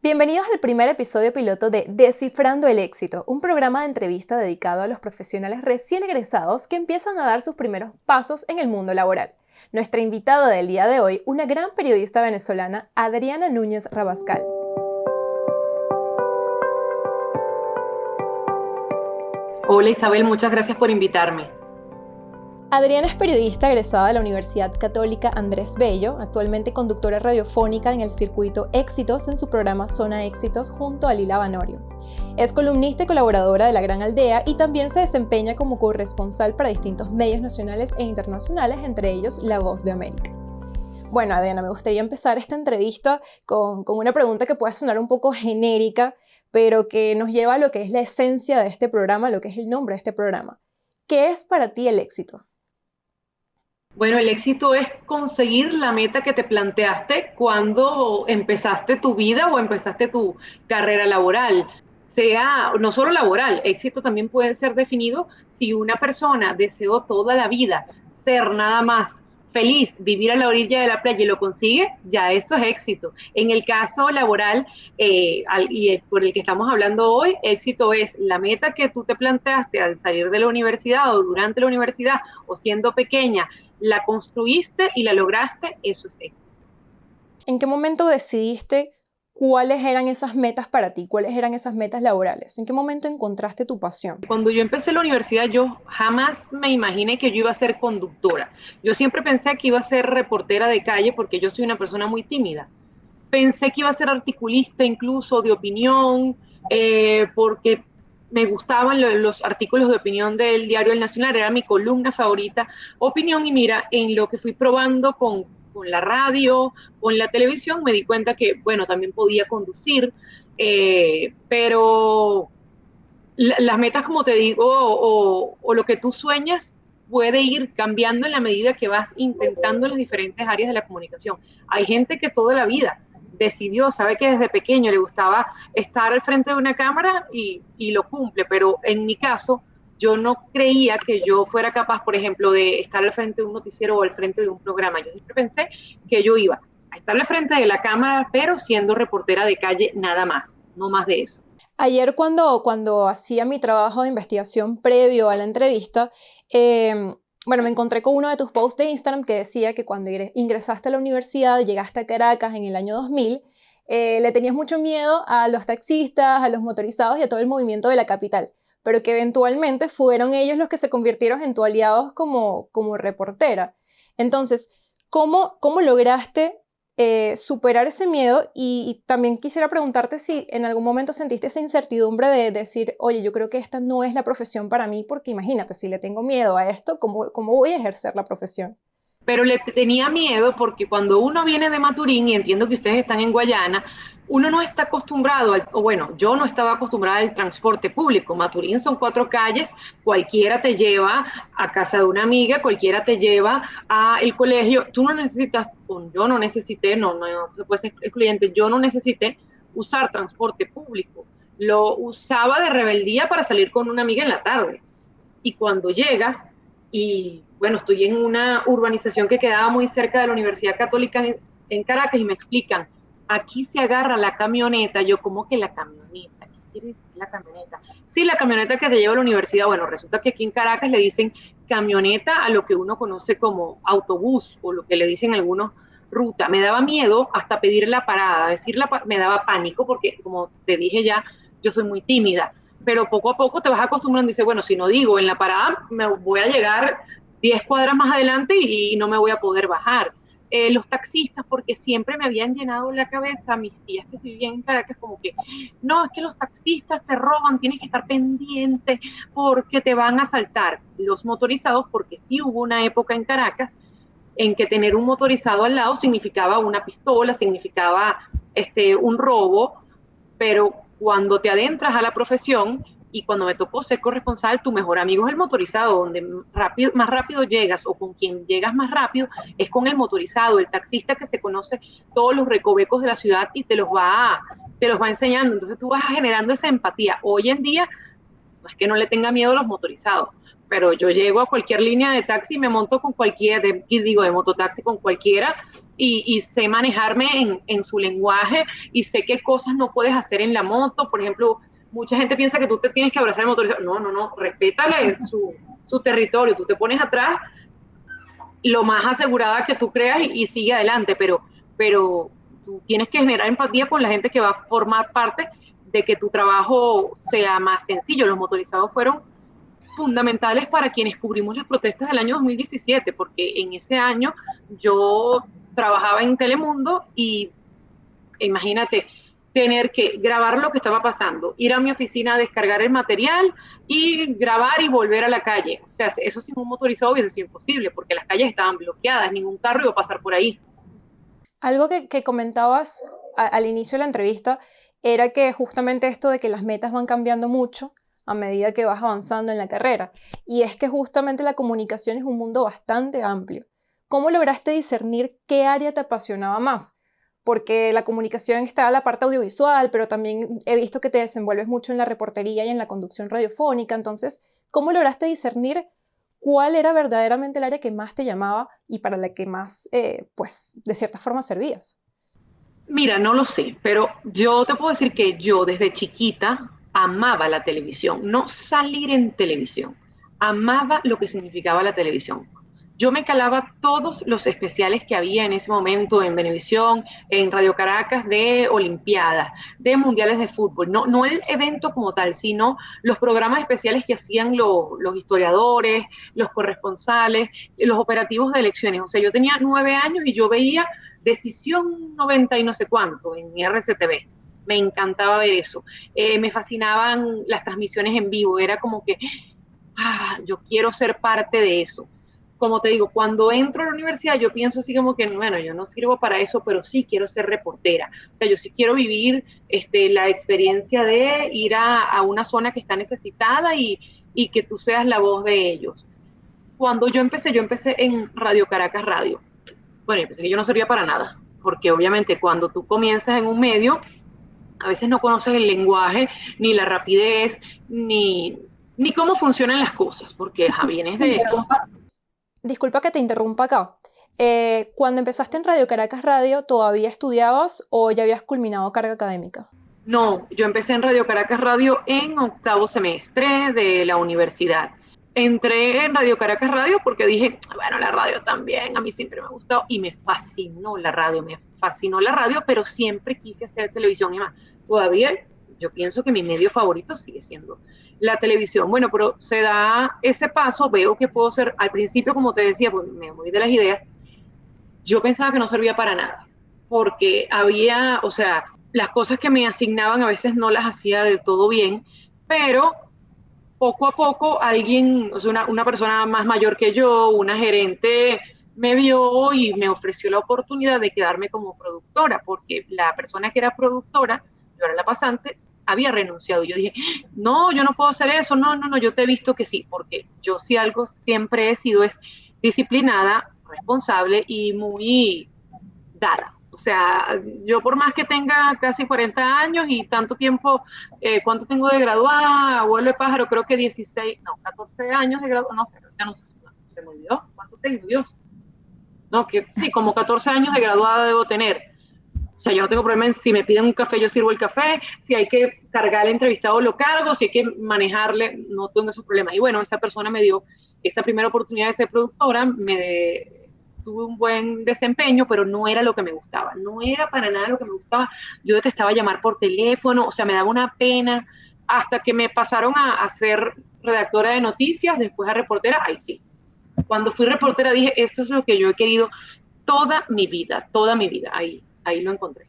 Bienvenidos al primer episodio piloto de Descifrando el Éxito, un programa de entrevista dedicado a los profesionales recién egresados que empiezan a dar sus primeros pasos en el mundo laboral. Nuestra invitada del día de hoy, una gran periodista venezolana, Adriana Núñez Rabascal. Hola Isabel, muchas gracias por invitarme. Adriana es periodista egresada de la Universidad Católica Andrés Bello, actualmente conductora radiofónica en el circuito Éxitos en su programa Zona Éxitos junto a Lila Banorio. Es columnista y colaboradora de La Gran Aldea y también se desempeña como corresponsal para distintos medios nacionales e internacionales, entre ellos La Voz de América. Bueno, Adriana, me gustaría empezar esta entrevista con una pregunta que puede sonar un poco genérica, pero que nos lleva a lo que es la esencia de este programa, lo que es el nombre de este programa. ¿Qué es para ti el éxito? Bueno, el éxito es conseguir la meta que te planteaste cuando empezaste tu vida o empezaste tu carrera laboral. Sea no solo laboral, éxito también puede ser definido si una persona deseó toda la vida ser nada más feliz, vivir a la orilla de la playa y lo consigue, ya eso es éxito. En el caso laboral por el que estamos hablando hoy, éxito es la meta que tú te planteaste al salir de la universidad o durante la universidad o siendo pequeña, la construiste y la lograste, eso es éxito. ¿En qué momento decidiste cuáles eran esas metas para ti? ¿Cuáles eran esas metas laborales? ¿En qué momento encontraste tu pasión? Cuando yo empecé la universidad, yo jamás me imaginé que yo iba a ser conductora. Yo siempre pensé que iba a ser reportera de calle porque yo soy una persona muy tímida. Pensé que iba a ser articulista incluso de opinión, porque me gustaban los artículos de opinión del diario El Nacional, era mi columna favorita, opinión, y mira, en lo que fui probando con la radio, con la televisión, me di cuenta que, bueno, también podía conducir, pero las metas, como te digo, o lo que tú sueñas puede ir cambiando en la medida que vas intentando en las diferentes áreas de la comunicación. Hay gente que toda la vida decidió, sabe que desde pequeño le gustaba estar al frente de una cámara y lo cumple, pero en mi caso yo no creía que yo fuera capaz, por ejemplo, de estar al frente de un noticiero o al frente de un programa. Yo siempre pensé que yo iba a estar al frente de la cámara, pero siendo reportera de calle nada más, no más de eso. Ayer cuando hacía mi trabajo de investigación previo a la entrevista, me encontré con uno de tus posts de Instagram que decía que cuando ingresaste a la universidad, llegaste a Caracas en el año 2000, le tenías mucho miedo a los taxistas, a los motorizados y a todo el movimiento de la capital, pero que eventualmente fueron ellos los que se convirtieron en tus aliados como reportera. Entonces, ¿cómo lograste superar ese miedo? Y también quisiera preguntarte si en algún momento sentiste esa incertidumbre de decir, oye, yo creo que esta no es la profesión para mí, porque imagínate, si le tengo miedo a esto, ¿cómo voy a ejercer la profesión? Pero le tenía miedo porque cuando uno viene de Maturín, y entiendo que ustedes están en Guayana, uno no está acostumbrado, o bueno, yo no estaba acostumbrada al transporte público. Maturín son 4 calles, cualquiera te lleva a casa de una amiga, cualquiera te lleva al colegio. Tú no necesitas, yo no necesité, no se puede ser excluyente, yo no necesité usar transporte público. Lo usaba de rebeldía para salir con una amiga en la tarde. Y cuando llegas, y bueno, estoy en una urbanización que quedaba muy cerca de la Universidad Católica en Caracas, y me explican, aquí se agarra la camioneta. Yo, ¿cómo que la camioneta? ¿Qué quiere decir la camioneta? Sí, la camioneta que te lleva a la universidad. Bueno, resulta que aquí en Caracas le dicen camioneta a lo que uno conoce como autobús, o lo que le dicen algunos ruta. Me daba miedo hasta pedir la parada, me daba pánico porque, como te dije ya, yo soy muy tímida, pero poco a poco te vas acostumbrando y dices, bueno, si no digo en la parada, me voy a llegar 10 cuadras más adelante y no me voy a poder bajar. Los taxistas, porque siempre me habían llenado la cabeza, mis tías que vivían en Caracas, como que, no, es que los taxistas te roban, tienes que estar pendiente porque te van a asaltar. Los motorizados, porque sí hubo una época en Caracas en que tener un motorizado al lado significaba una pistola, significaba un robo, pero cuando te adentras a la profesión, y cuando me tocó ser corresponsal, tu mejor amigo es el motorizado. Donde más rápido llegas, o con quien llegas más rápido, es con el motorizado, el taxista que se conoce todos los recovecos de la ciudad y te los va enseñando. Entonces tú vas generando esa empatía. Hoy en día, no es que no le tenga miedo a los motorizados, pero yo llego a cualquier línea de taxi y me monto con cualquiera, de mototaxi con cualquiera, y sé manejarme en su lenguaje y sé qué cosas no puedes hacer en la moto. Por ejemplo, mucha gente piensa que tú te tienes que abrazar el motorizado. No, no, no, respétale su territorio. Tú te pones atrás lo más asegurada que tú creas y sigue adelante, pero tú tienes que generar empatía con la gente que va a formar parte de que tu trabajo sea más sencillo. Los motorizados fueron fundamentales para quienes cubrimos las protestas del año 2017, porque en ese año yo trabajaba en Telemundo y imagínate tener que grabar lo que estaba pasando, ir a mi oficina a descargar el material y grabar y volver a la calle. O sea, eso sin un motorizado hubiese sido imposible, porque las calles estaban bloqueadas, ningún carro iba a pasar por ahí. Algo que comentabas al inicio de la entrevista era que justamente esto de que las metas van cambiando mucho a medida que vas avanzando en la carrera. Y es que justamente la comunicación es un mundo bastante amplio. ¿Cómo lograste discernir qué área te apasionaba más? Porque la comunicación está la parte audiovisual, pero también he visto que te desenvuelves mucho en la reportería y en la conducción radiofónica. Entonces, ¿cómo lograste discernir cuál era verdaderamente el área que más te llamaba y para la que más, pues, de cierta forma servías? Mira, no lo sé, pero yo te puedo decir que yo desde chiquita amaba la televisión, no salir en televisión, amaba lo que significaba la televisión. Yo me calaba todos los especiales que había en ese momento en Venevisión, en Radio Caracas, de Olimpiadas, de Mundiales de Fútbol. No, no el evento como tal, sino los programas especiales que hacían los historiadores, los corresponsales, los operativos de elecciones. O sea, yo tenía 9 años y yo veía Decisión 90 y no sé cuánto en RCTV. Me encantaba ver eso. Me fascinaban las transmisiones en vivo. Era como que, yo quiero ser parte de eso. Como te digo, cuando entro a la universidad yo pienso así como que, bueno, yo no sirvo para eso, pero sí quiero ser reportera. O sea, yo sí quiero vivir la experiencia de ir a una zona que está necesitada y que tú seas la voz de ellos. Cuando yo empecé en Radio Caracas Radio. Bueno, yo pensé que yo no servía para nada, porque obviamente cuando tú comienzas en un medio, a veces no conoces el lenguaje, ni la rapidez, ni cómo funcionan las cosas, porque vienes de... Disculpa que te interrumpa acá. Cuando empezaste en Radio Caracas Radio, ¿todavía estudiabas o ya habías culminado carga académica? No, yo empecé en Radio Caracas Radio en octavo semestre de la universidad. Entré en Radio Caracas Radio porque dije, bueno, la radio también, a mí siempre me ha gustado y me fascinó la radio, pero siempre quise hacer televisión y más. Todavía yo pienso que mi medio favorito sigue siendo la televisión. Bueno, pero se da ese paso, veo que puedo ser, al principio, como te decía, pues me voy de las ideas, yo pensaba que no servía para nada, porque había, o sea, las cosas que me asignaban a veces no las hacía del todo bien, pero poco a poco alguien, o sea, una persona más mayor que yo, una gerente, me vio y me ofreció la oportunidad de quedarme como productora, porque la persona que era productora, yo era la pasante, había renunciado. Yo dije, no, yo no puedo hacer eso, no, no, no, yo te he visto que sí, porque yo sí algo siempre he sido es disciplinada, responsable y muy dada. O sea, yo por más que tenga casi 40 años y tanto tiempo, ¿cuánto tengo de graduada? Abuelo de pájaro, creo que 16, no, 14 años de graduada, no sé, ya no sé, se me olvidó, ¿cuánto tengo, Dios? No, que sí, como 14 años de graduada debo tener. O sea, yo no tengo problema en si me piden un café, yo sirvo el café, si hay que cargar al entrevistado, lo cargo, si hay que manejarle, no tengo esos problemas. Y bueno, esa persona me dio esa primera oportunidad de ser productora, tuve un buen desempeño, pero no era lo que me gustaba, no era para nada lo que me gustaba. Yo detestaba llamar por teléfono, o sea, me daba una pena, hasta que me pasaron a ser redactora de noticias, después a reportera, ahí sí. Cuando fui reportera dije, esto es lo que yo he querido toda mi vida, ahí lo encontré.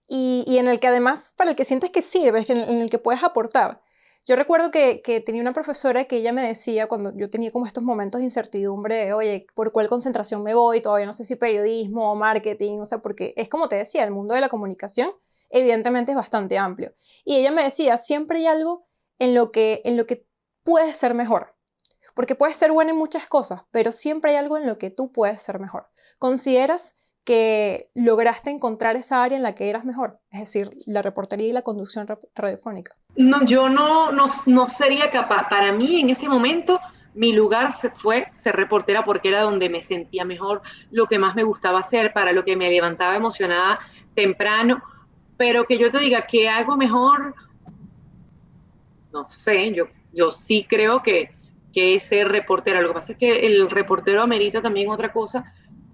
Y en el que además, para el que sientes que sirves, en el que puedes aportar. Yo recuerdo que tenía una profesora que ella me decía, cuando yo tenía como estos momentos de incertidumbre, oye, ¿por cuál concentración me voy? Todavía no sé si periodismo o marketing, o sea, porque es como te decía, el mundo de la comunicación evidentemente es bastante amplio. Y ella me decía, siempre hay algo en lo que puedes ser mejor, porque puedes ser buena en muchas cosas, pero siempre hay algo en lo que tú puedes ser mejor. ¿Consideras que lograste encontrar esa área en la que eras mejor? Es decir, la reportería y la conducción radiofónica. No, yo no sería capaz. Para mí, en ese momento, mi lugar fue ser reportera porque era donde me sentía mejor, lo que más me gustaba hacer, para lo que me levantaba emocionada temprano, pero que yo te diga que hago mejor, no sé, yo sí creo que es ser reportera. Lo que pasa es que el reportero amerita también otra cosa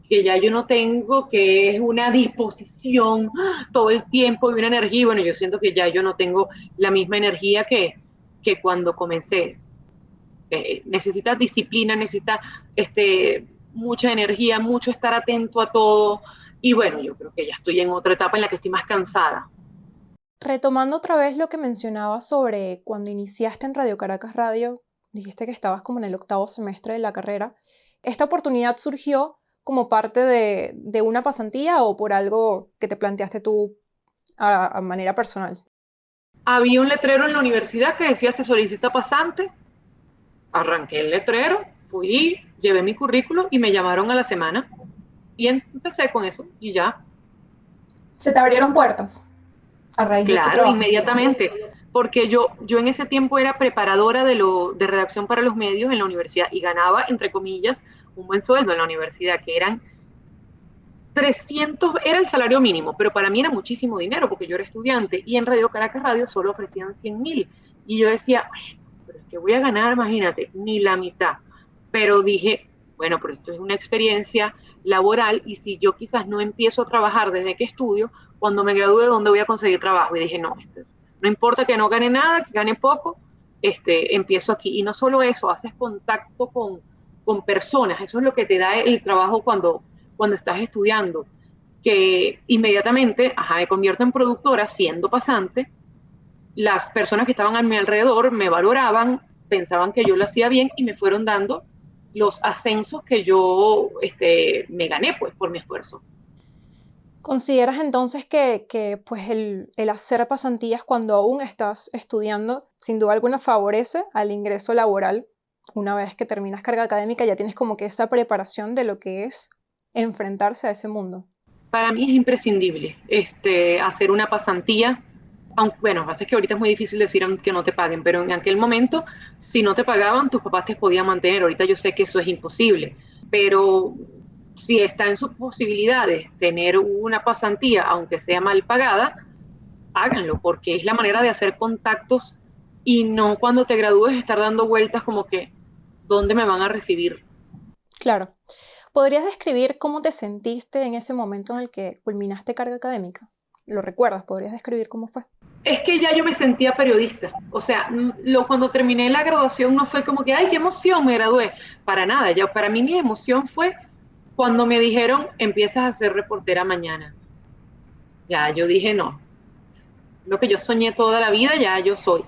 que ya yo no tengo, que es una disposición todo el tiempo y una energía. Y bueno, yo siento que ya yo no tengo la misma energía que cuando comencé. Necesitas disciplina, necesitas mucha energía, mucho estar atento a todo. Y bueno, yo creo que ya estoy en otra etapa en la que estoy más cansada. Retomando otra vez lo que mencionabas sobre cuando iniciaste en Radio Caracas Radio, dijiste que estabas como en el octavo semestre de la carrera. ¿Esta oportunidad surgió como parte de una pasantía o por algo que te planteaste tú a manera personal? Había un letrero en la universidad que decía se solicita pasante. Arranqué el letrero, fui, llevé mi currículo y me llamaron a la semana. Y empecé con eso y ya. ¿Se te abrieron puertas a raíz de ese Claro, trabajo? inmediatamente, porque yo en ese tiempo era preparadora de redacción para los medios en la universidad y ganaba, entre comillas, un buen sueldo en la universidad, que eran 300, era el salario mínimo, pero para mí era muchísimo dinero porque yo era estudiante y en Radio Caracas Radio solo ofrecían 100.000. Y yo decía, bueno, pero es que voy a ganar, imagínate, ni la mitad. Pero dije, bueno, pero esto es una experiencia laboral y si yo quizás no empiezo a trabajar desde que estudio, cuando me gradúe, ¿dónde voy a conseguir trabajo? Y dije, no, no importa que no gane nada, que gane poco, empiezo aquí. Y no solo eso, haces contacto con personas, eso es lo que te da el trabajo cuando estás estudiando, que inmediatamente, me convierto en productora siendo pasante, las personas que estaban a mi alrededor me valoraban, pensaban que yo lo hacía bien y me fueron dando los ascensos que yo me gané pues por mi esfuerzo. ¿Consideras entonces que pues el hacer pasantías cuando aún estás estudiando, sin duda alguna favorece al ingreso laboral? Una vez que terminas carga académica ya tienes como que esa preparación de lo que es enfrentarse a ese mundo. Para mí es imprescindible hacer una pasantía, aunque bueno, lo que pasa es que ahorita es muy difícil decir que no te paguen, pero en aquel momento, si no te pagaban, tus papás te podían mantener. Ahorita yo sé que eso es imposible, pero si está en sus posibilidades tener una pasantía, aunque sea mal pagada, háganlo, porque es la manera de hacer contactos y no cuando te gradúes estar dando vueltas como que, ¿dónde me van a recibir? Claro. ¿Podrías describir cómo te sentiste en ese momento en el que culminaste carga académica? ¿Lo recuerdas? ¿Podrías describir cómo fue? Es que ya yo me sentía periodista, o sea, cuando terminé la graduación no fue como que, ay, qué emoción, me gradué, para nada, ya para mí mi emoción fue cuando me dijeron, empiezas a ser reportera mañana. Ya yo dije, no, lo que yo soñé toda la vida, ya yo soy.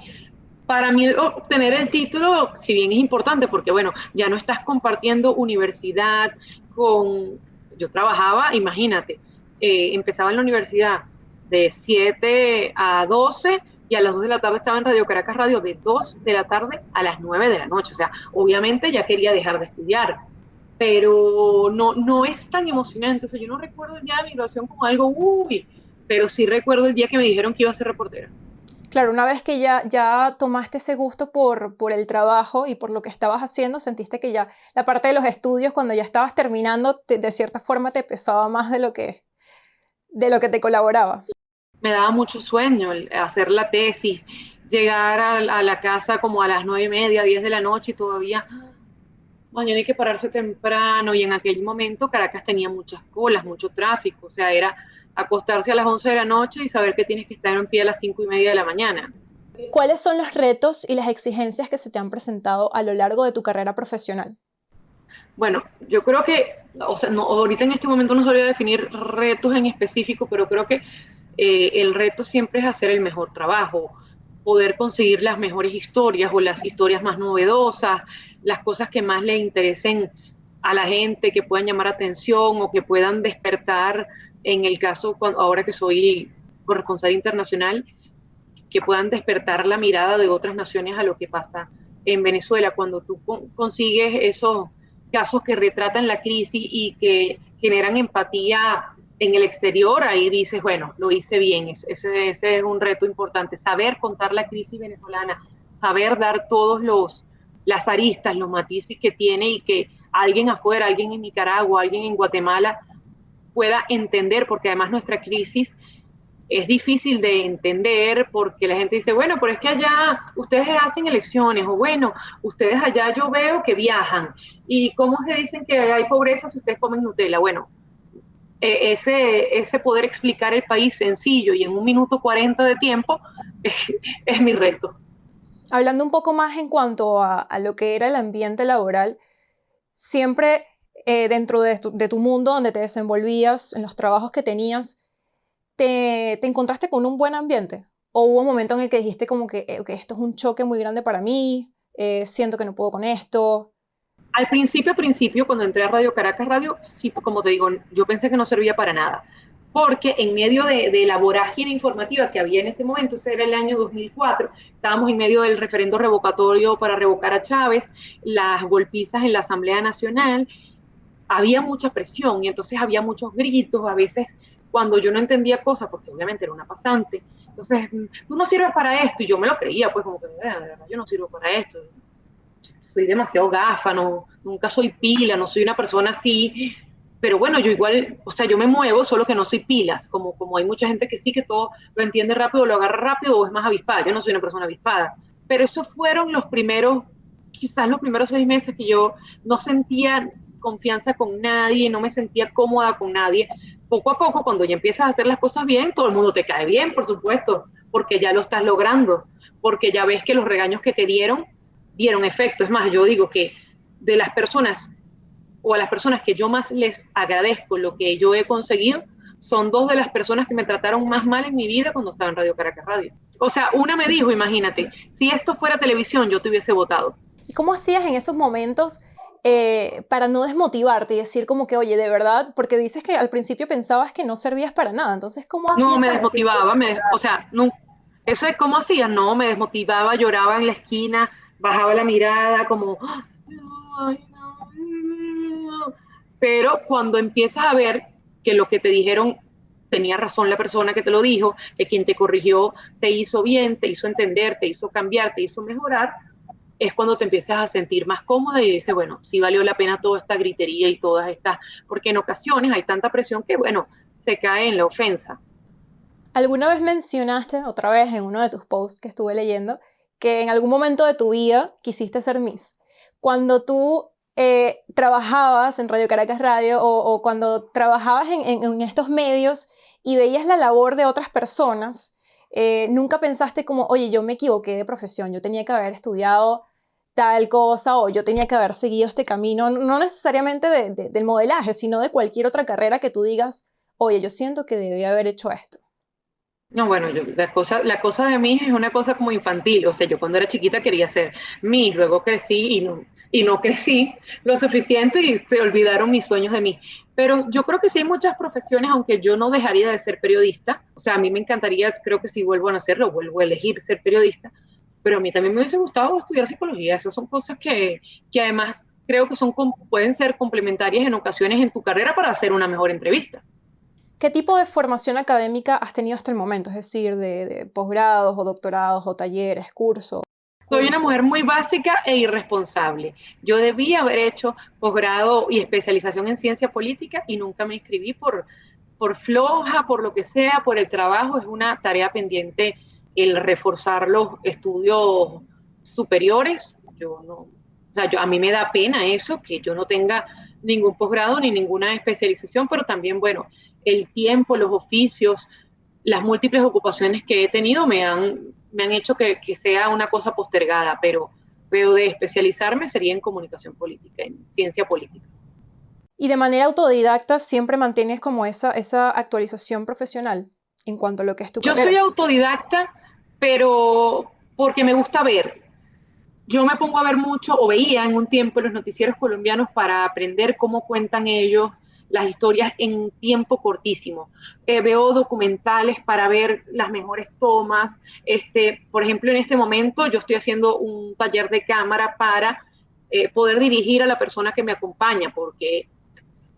Para mí obtener el título, si bien es importante, porque bueno, ya no estás compartiendo universidad con... Yo trabajaba, imagínate, empezaba en la universidad de 7 a 12 y a las 2 de la tarde estaba en Radio Caracas Radio de 2 de la tarde a las 9 de la noche. O sea, obviamente ya quería dejar de estudiar, pero no es tan emocionante. O sea, yo no recuerdo ya mi graduación como algo, uy, pero sí recuerdo el día que me dijeron que iba a ser reportera. Claro, una vez que ya tomaste ese gusto por el trabajo y por lo que estabas haciendo, sentiste que ya la parte de los estudios, cuando ya estabas terminando, de cierta forma te pesaba más de lo que te colaboraba. Me daba mucho sueño hacer la tesis, llegar a la casa como a las 9:30, 10 de la noche y todavía mañana hay que pararse temprano y en aquel momento Caracas tenía muchas colas, mucho tráfico, o sea, era acostarse a las 11 de la noche y saber que tienes que estar en pie a las 5:30 de la mañana. ¿Cuáles son los retos y las exigencias que se te han presentado a lo largo de tu carrera profesional? Bueno, yo creo que, o sea, no, ahorita en este momento no sabría definir retos en específico, pero creo que el reto siempre es hacer el mejor trabajo, poder conseguir las mejores historias o las historias más novedosas, las cosas que más le interesen a la gente, que puedan llamar atención o que puedan despertar, en el caso, ahora que soy corresponsal internacional, que puedan despertar la mirada de otras naciones a lo que pasa en Venezuela. Cuando tú consigues esos casos que retratan la crisis y que generan empatía en el exterior, ahí dices, bueno, lo hice bien. Ese es un reto importante, saber contar la crisis venezolana, saber dar todos las aristas, los matices que tiene y que alguien afuera, alguien en Nicaragua, alguien en Guatemala pueda entender, porque además nuestra crisis es difícil de entender porque la gente dice, bueno, pero es que allá ustedes hacen elecciones, o bueno, ustedes allá yo veo que viajan, y cómo se dicen que hay pobreza si ustedes comen Nutella. Bueno, ese poder explicar el país sencillo y en 1 minuto 40 de tiempo es mi reto. Hablando un poco más en cuanto a lo que era el ambiente laboral, siempre dentro de tu mundo donde te desenvolvías, en los trabajos que tenías, ¿te encontraste con un buen ambiente? ¿O hubo un momento en el que dijiste como que okay, esto es un choque muy grande para mí, siento que no puedo con esto? Al principio, cuando entré a Radio Caracas Radio, sí, como te digo, yo pensé que no servía para nada, porque en medio de la vorágine informativa que había en ese momento, ese era el año 2004, estábamos en medio del referendo revocatorio para revocar a Chávez, las golpizas en la Asamblea Nacional, había mucha presión y entonces había muchos gritos, a veces cuando yo no entendía cosas, porque obviamente era una pasante, entonces, tú no sirves para esto, y yo me lo creía, pues como que, de verdad, yo no sirvo para esto, soy demasiado gafa, no, nunca soy pila, no soy una persona así, pero bueno, yo igual, o sea, yo me muevo, solo que no soy pilas, como hay mucha gente que sí, que todo lo entiende rápido, lo agarra rápido o es más avispada, yo no soy una persona avispada, pero esos fueron los primeros, quizás los primeros 6 meses que yo no sentía confianza con nadie, no me sentía cómoda con nadie. Poco a poco, cuando ya empiezas a hacer las cosas bien, todo el mundo te cae bien, por supuesto, porque ya lo estás logrando, porque ya ves que los regaños que te dieron efecto. Es más, yo digo que de las personas o a las personas que yo más les agradezco lo que yo he conseguido, son dos de las personas que me trataron más mal en mi vida cuando estaba en Radio Caracas Radio. O sea, una me dijo, imagínate, si esto fuera televisión, yo te hubiese votado. ¿Y cómo hacías en esos momentos para no desmotivarte y decir como que, oye, de verdad, porque dices que al principio pensabas que no servías para nada, entonces, ¿cómo No, hacías me para decir, desmotivaba, o sea, no, eso es como hacía, no, me desmotivaba, lloraba en la esquina, bajaba la mirada, como, ay, no. Pero cuando empiezas a ver que lo que te dijeron tenía razón la persona que te lo dijo, que quien te corrigió te hizo bien, te hizo entender, te hizo cambiar, te hizo mejorar, es cuando te empiezas a sentir más cómoda y dices, bueno, sí valió la pena toda esta gritería y todas estas, porque en ocasiones hay tanta presión que, bueno, se cae en la ofensa. alguna vez mencionaste, otra vez en uno de tus posts que estuve leyendo, que en algún momento de tu vida quisiste ser Miss? Cuando tú trabajabas en Radio Caracas Radio o cuando trabajabas en estos medios y veías la labor de otras personas, nunca pensaste como, oye, yo me equivoqué de profesión, yo tenía que haber estudiado tal cosa o yo tenía que haber seguido este camino, no necesariamente del modelaje, sino de cualquier otra carrera que tú digas, oye, yo siento que debí haber hecho esto. No, bueno, la cosa de mí es una cosa como infantil. O sea, yo cuando era chiquita quería ser Miss, luego crecí y no crecí lo suficiente y se olvidaron mis sueños de mí. Pero yo creo que sí hay muchas profesiones, aunque yo no dejaría de ser periodista. O sea, a mí me encantaría, creo que si vuelvo a hacerlo, vuelvo a elegir ser periodista. Pero a mí también me hubiese gustado estudiar psicología. Esas son cosas que además creo que pueden ser complementarias en ocasiones en tu carrera para hacer una mejor entrevista. ¿Qué tipo de formación académica has tenido hasta el momento? Es decir, de posgrados o doctorados o talleres, cursos. Soy una mujer muy básica e irresponsable. Yo debía haber hecho posgrado y especialización en ciencia política y nunca me inscribí por floja, por lo que sea, por el trabajo. Es una tarea pendiente el reforzar los estudios superiores. Yo no, o sea, a mí me da pena eso, que yo no tenga ningún posgrado ni ninguna especialización, pero también, bueno, el tiempo, los oficios, las múltiples ocupaciones que he tenido me han hecho que sea una cosa postergada, pero de especializarme sería en comunicación política, en ciencia política. Y de manera autodidacta siempre mantienes como esa actualización profesional en cuanto a lo que es tu Yo carrera. soy autodidacta, pero porque me gusta ver. Yo me pongo a ver mucho, o veía en un tiempo los noticieros colombianos para aprender cómo cuentan ellos las historias en tiempo cortísimo. Veo documentales para ver las mejores tomas. Por ejemplo, en este momento yo estoy haciendo un taller de cámara para poder dirigir a la persona que me acompaña, porque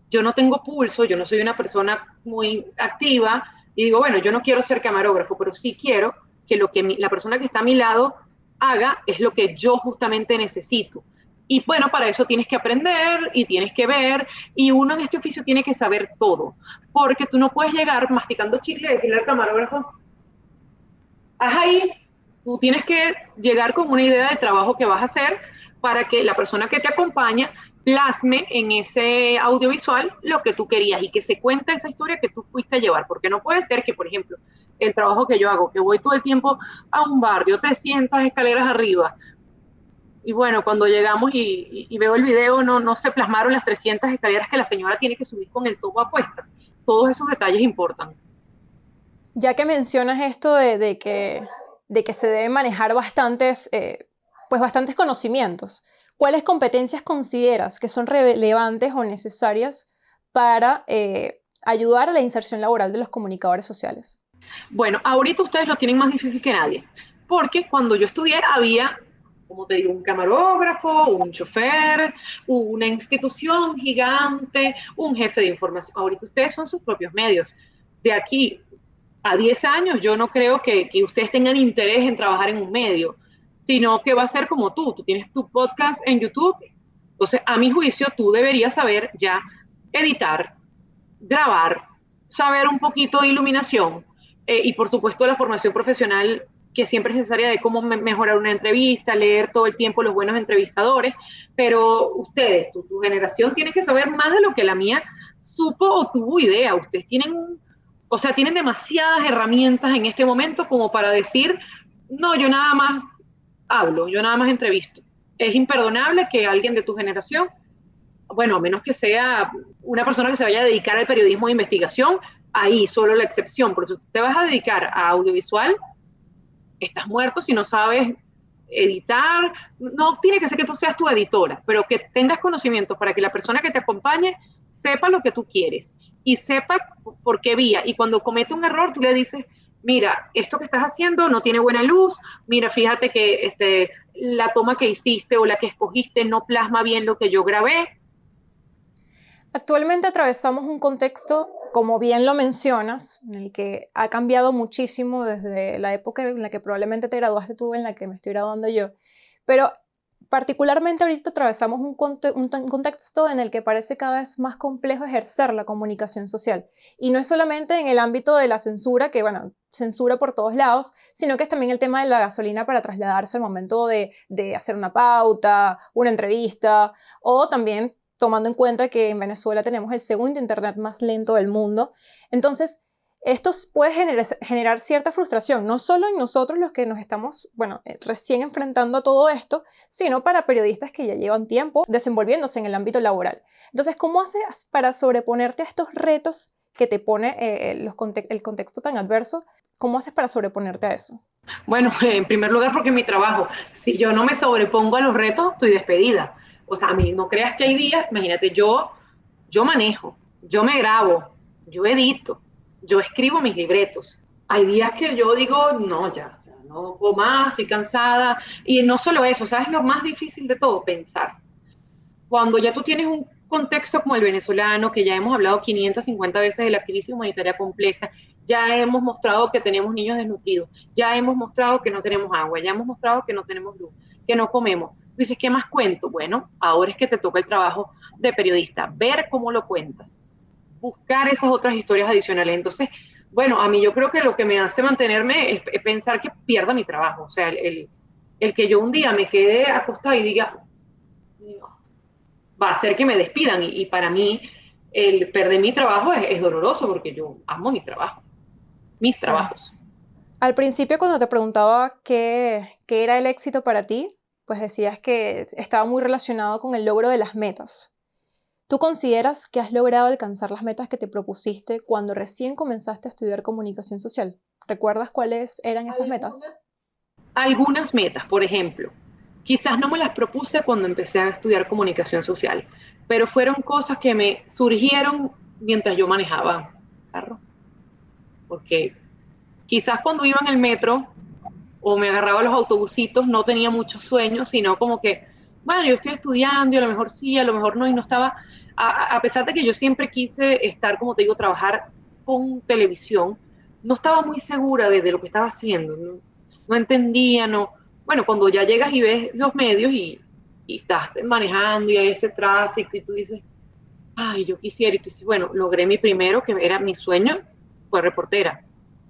yo no tengo pulso, yo no soy una persona muy activa, y digo, bueno, yo no quiero ser camarógrafo, pero sí quiero que la persona que está a mi lado haga es lo que yo justamente necesito. Y bueno, para eso tienes que aprender y tienes que ver, y uno en este oficio tiene que saber todo, porque tú no puedes llegar masticando chicle y decirle al camarógrafo, haz ahí, tú tienes que llegar con una idea de trabajo que vas a hacer para que la persona que te acompaña plasme en ese audiovisual lo que tú querías y que se cuente esa historia que tú fuiste a llevar, porque no puede ser que, por ejemplo, el trabajo que yo hago, que voy todo el tiempo a un barrio, 300 escaleras arriba, y bueno, cuando llegamos y veo el video, no se plasmaron las 300 escaleras que la señora tiene que subir con el topo a cuestas. Todos esos detalles importan. Ya que mencionas esto de que se deben manejar pues bastantes conocimientos, ¿cuáles competencias consideras que son relevantes o necesarias para ayudar a la inserción laboral de los comunicadores sociales? Bueno, ahorita ustedes lo tienen más difícil que nadie, porque cuando yo estudié había, como te digo, un camarógrafo, un chofer, una institución gigante, un jefe de información. Ahorita ustedes son sus propios medios. De aquí a 10 años yo no creo que ustedes tengan interés en trabajar en un medio, sino que va a ser como tú tienes tu podcast en YouTube, entonces a mi juicio tú deberías saber ya editar, grabar, saber un poquito de iluminación y por supuesto la formación profesional que siempre es necesaria de cómo mejorar una entrevista, leer todo el tiempo los buenos entrevistadores, pero ustedes, tu generación tiene que saber más de lo que la mía supo o tuvo idea. Ustedes tienen o sea, tienen demasiadas herramientas en este momento como para decir, no, yo nada más hablo, yo nada más entrevisto. Es imperdonable que alguien de tu generación, bueno, a menos que sea una persona que se vaya a dedicar al periodismo de investigación, ahí solo la excepción, pero si te vas a dedicar a audiovisual, estás muerto si no sabes editar. No tiene que ser que tú seas tu editora, pero que tengas conocimientos para que la persona que te acompañe sepa lo que tú quieres y sepa por qué vía. Y cuando comete un error, tú le dices, mira, esto que estás haciendo no tiene buena luz, mira, fíjate que la toma que hiciste o la que escogiste no plasma bien lo que yo grabé. Actualmente atravesamos un contexto, como bien lo mencionas, en el que ha cambiado muchísimo desde la época en la que probablemente te graduaste tú, en la que me estoy graduando yo, pero particularmente ahorita atravesamos un contexto en el que parece cada vez más complejo ejercer la comunicación social. Y no es solamente en el ámbito de la censura, que bueno, censura por todos lados, sino que es también el tema de la gasolina para trasladarse al momento de hacer una pauta, una entrevista, o también tomando en cuenta que en Venezuela tenemos el segundo internet más lento del mundo. Entonces, esto puede generar cierta frustración, no solo en nosotros los que nos estamos, bueno, recién enfrentando a todo esto, sino para periodistas que ya llevan tiempo desenvolviéndose en el ámbito laboral. Entonces, ¿cómo haces para sobreponerte a estos retos que te pone el contexto tan adverso? ¿Cómo haces para sobreponerte a eso? Bueno, en primer lugar porque mi trabajo, si yo no me sobrepongo a los retos, estoy despedida. O sea, a mí no creas que hay días, imagínate, yo manejo, yo me grabo, yo edito, yo escribo mis libretos. Hay días que yo digo, no, ya no puedo más, estoy cansada. Y no solo eso, ¿sabes lo más difícil de todo? Pensar. Cuando ya tú tienes un contexto como el venezolano, que ya hemos hablado 550 veces de la crisis humanitaria compleja, ya hemos mostrado que tenemos niños desnutridos, ya hemos mostrado que no tenemos agua, ya hemos mostrado que no tenemos luz, que no comemos. Dices, ¿qué más cuento? Bueno, ahora es que te toca el trabajo de periodista, ver cómo lo cuentas, buscar esas otras historias adicionales. Entonces, bueno, a mí yo creo que lo que me hace mantenerme es pensar que pierda mi trabajo. O sea, el que yo un día me quede acostada y diga, no, va a hacer que me despidan. Y para mí, el perder mi trabajo es doloroso porque yo amo mi trabajo, mis Claro. trabajos. Al principio, cuando te preguntaba qué era el éxito para ti, pues decías que estaba muy relacionado con el logro de las metas. ¿Tú consideras que has logrado alcanzar las metas que te propusiste cuando recién comenzaste a estudiar comunicación social? ¿Recuerdas cuáles eran esas metas? Algunas metas, por ejemplo, quizás no me las propuse cuando empecé a estudiar comunicación social, pero fueron cosas que me surgieron mientras yo manejaba carro. Porque quizás cuando iba en el metro o me agarraba los autobusitos no tenía muchos sueños, sino como que, bueno, yo estoy estudiando y a lo mejor sí, a lo mejor no, y no estaba, a pesar de que yo siempre quise estar, como te digo, trabajar con televisión, no estaba muy segura de lo que estaba haciendo, no entendía, no, bueno, cuando ya llegas y ves los medios y estás manejando y hay ese tráfico y tú dices, ay, yo quisiera, y tú dices, bueno, logré mi primero, que era mi sueño, fue reportera.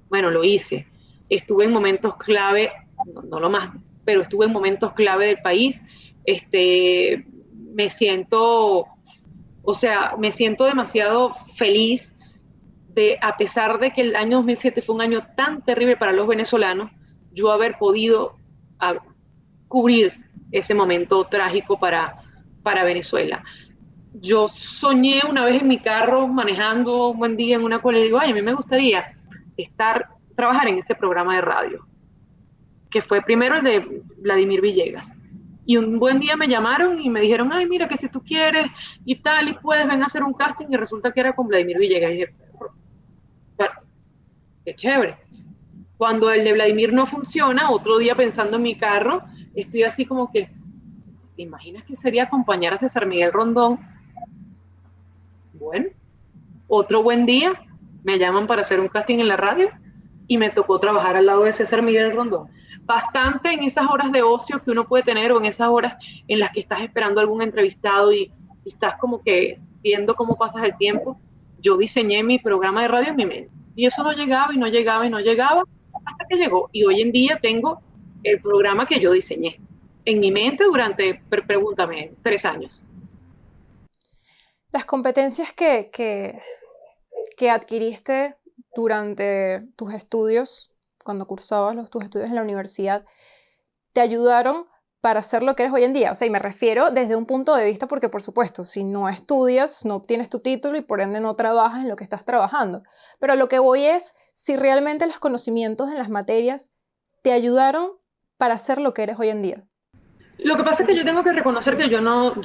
Bueno, lo hice. Estuve en momentos clave, no lo más, pero estuve en momentos clave del país. Me siento, o sea, me siento demasiado feliz de, a pesar de que el año 2007 fue un año tan terrible para los venezolanos, yo haber podido cubrir ese momento trágico para Venezuela. Yo soñé una vez en mi carro manejando un buen día en una cola y digo, ay, a mí me gustaría trabajar en este programa de radio, que fue primero el de Vladimir Villegas. Y un buen día me llamaron y me dijeron, ay, mira, que si tú quieres y tal, y puedes, ven a hacer un casting, y resulta que era con Vladimir Villegas. Y dije, bueno, qué chévere. Cuando el de Vladimir no funciona, otro día pensando en mi carro, estoy así como que, ¿te imaginas que sería acompañar a César Miguel Rondón? Bueno, otro buen día, me llaman para hacer un casting en la radio y me tocó trabajar al lado de César Miguel Rondón. Bastante en esas horas de ocio que uno puede tener o en esas horas en las que estás esperando algún entrevistado y estás como que viendo cómo pasas el tiempo, yo diseñé mi programa de radio en mi mente. Y eso no llegaba y no llegaba y no llegaba hasta que llegó. Y hoy en día tengo el programa que yo diseñé en mi mente durante, pregúntame, 3 años. Las competencias que adquiriste durante tus estudios, cuando cursabas tus estudios en la universidad, te ayudaron para hacer lo que eres hoy en día. O sea, y me refiero desde un punto de vista porque, por supuesto, si no estudias, no obtienes tu título y por ende no trabajas en lo que estás trabajando. Pero lo que voy es si realmente los conocimientos en las materias te ayudaron para hacer lo que eres hoy en día. Lo que pasa es que yo tengo que reconocer que yo no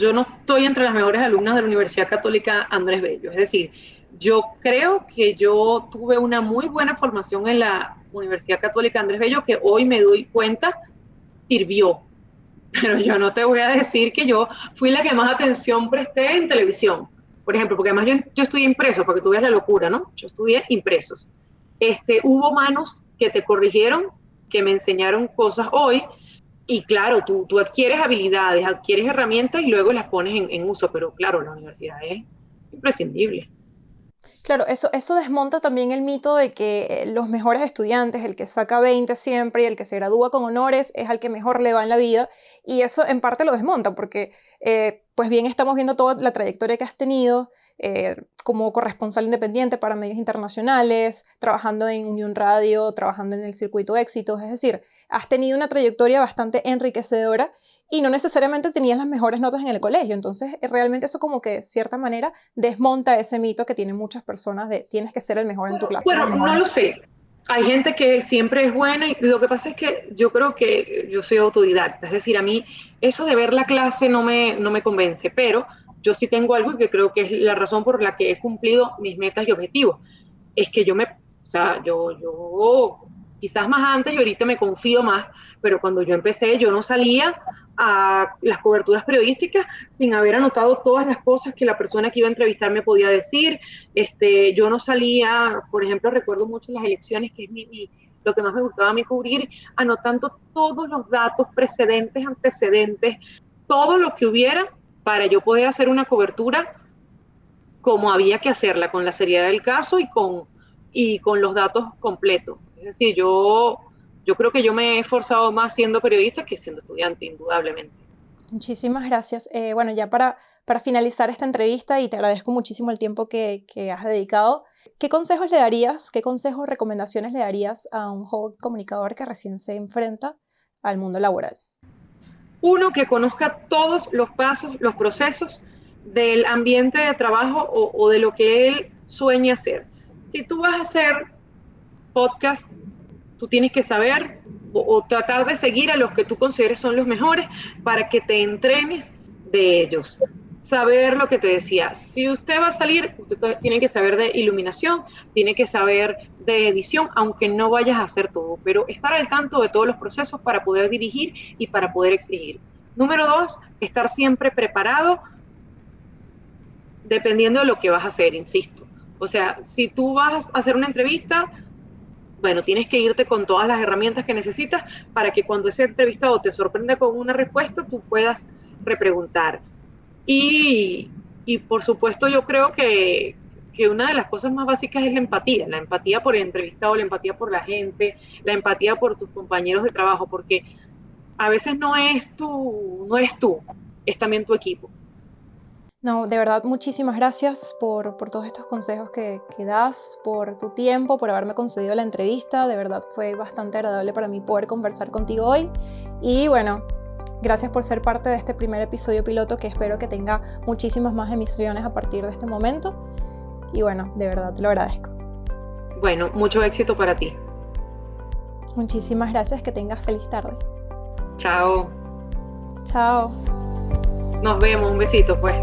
estoy entre las mejores alumnas de la Universidad Católica Andrés Bello. Es decir, yo creo que yo tuve una muy buena formación en la Universidad Católica Andrés Bello que hoy me doy cuenta sirvió. Pero yo no te voy a decir que yo fui la que más atención presté en televisión. Por ejemplo, porque además yo estudié impresos, porque tú ves la locura, ¿no? Yo estudié impresos. Hubo manos que te corrigieron, que me enseñaron cosas hoy, y claro, tú adquieres habilidades, adquieres herramientas y luego las pones en uso, pero claro, la universidad es imprescindible. Claro, eso desmonta también el mito de que los mejores estudiantes, el que saca 20 siempre y el que se gradúa con honores, es al que mejor le va en la vida. Y eso en parte lo desmonta, porque pues bien estamos viendo toda la trayectoria que has tenido como corresponsal independiente para medios internacionales, trabajando en Unión Radio, trabajando en el Circuito Éxitos. Es decir, has tenido una trayectoria bastante enriquecedora y no necesariamente tenías las mejores notas en el colegio. Entonces, realmente eso como que de cierta manera desmonta ese mito que tienen muchas personas de tienes que ser el mejor en tu clase. Bueno, no lo sé. Hay gente que siempre es buena y lo que pasa es que yo creo que yo soy autodidacta. Es decir, a mí eso de ver la clase no me convence, pero yo sí tengo algo que creo que es la razón por la que he cumplido mis metas y objetivos. Es que o sea, yo quizás más antes y ahorita me confío más, pero cuando yo empecé yo no salía a las coberturas periodísticas sin haber anotado todas las cosas que la persona que iba a entrevistar me podía decir. Yo no salía, por ejemplo, recuerdo mucho las elecciones, que es lo que más me gustaba a mí cubrir, anotando todos los datos precedentes, antecedentes, todo lo que hubiera para yo poder hacer una cobertura como había que hacerla, con la seriedad del caso y con los datos completos. Es decir, yo creo que yo me he esforzado más siendo periodista que siendo estudiante, indudablemente. Muchísimas gracias. Bueno, ya para finalizar esta entrevista, y te agradezco muchísimo el tiempo que has dedicado, ¿qué consejos le darías, qué consejos, recomendaciones le darías a un joven comunicador que recién se enfrenta al mundo laboral? Uno, que conozca todos los pasos, los procesos del ambiente de trabajo o de lo que él sueña hacer. Si tú vas a hacer podcast, tú tienes que saber o tratar de seguir a los que tú consideres son los mejores para que te entrenes de ellos. Saber lo que te decía, si usted va a salir, usted tiene que saber de iluminación, tiene que saber de edición, aunque no vayas a hacer todo, pero estar al tanto de todos los procesos para poder dirigir y para poder exigir. Número 2, estar siempre preparado dependiendo de lo que vas a hacer, insisto. O sea, si tú vas a hacer una entrevista, bueno, tienes que irte con todas las herramientas que necesitas para que cuando ese entrevistado te sorprenda con una respuesta, tú puedas repreguntar. Y, y por supuesto yo creo que una de las cosas más básicas es la empatía por el entrevistado, la empatía por la gente, la empatía por tus compañeros de trabajo, porque a veces no eres tú, es también tu equipo. No, de verdad, muchísimas gracias por todos estos consejos que das, por tu tiempo, por haberme concedido la entrevista. De verdad fue bastante agradable para mí poder conversar contigo hoy. Y bueno, gracias por ser parte de este primer episodio piloto que espero que tenga muchísimas más emisiones a partir de este momento. Y bueno, de verdad te lo agradezco. Bueno, mucho éxito para ti. Muchísimas gracias, que tengas feliz tarde. Chao. Chao. Nos vemos, un besito pues.